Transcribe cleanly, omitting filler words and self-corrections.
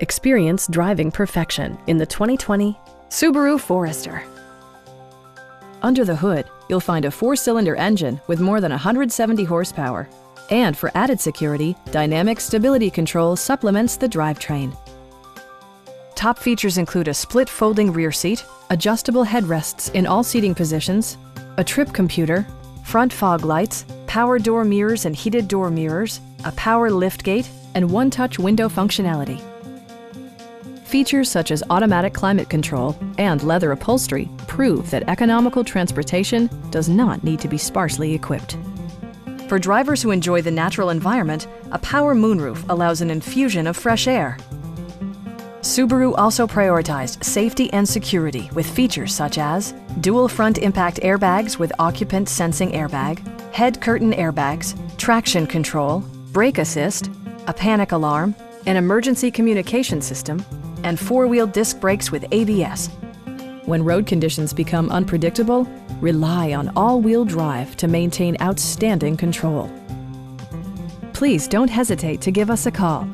Experience driving perfection in the 2020 Subaru Forester. Under the hood, you'll find a 4-cylinder engine with more than 170 horsepower. And for added security, dynamic stability control supplements the drivetrain. Top features include a split folding rear seat, adjustable headrests in all seating positions, a trip computer, front fog lights, power door mirrors and heated door mirrors, a power liftgate, and one-touch window functionality. Features such as automatic climate control and leather upholstery prove that economical transportation does not need to be sparsely equipped. For drivers who enjoy the natural environment, a power moonroof allows an infusion of fresh air. Subaru also prioritized safety and security with features such as dual front impact airbags with occupant sensing airbag, head curtain airbags, traction control, brake assist, a panic alarm, an emergency communication system, and 4-wheel disc brakes with ABS. When road conditions become unpredictable, rely on all-wheel drive to maintain outstanding control. Please don't hesitate to give us a call.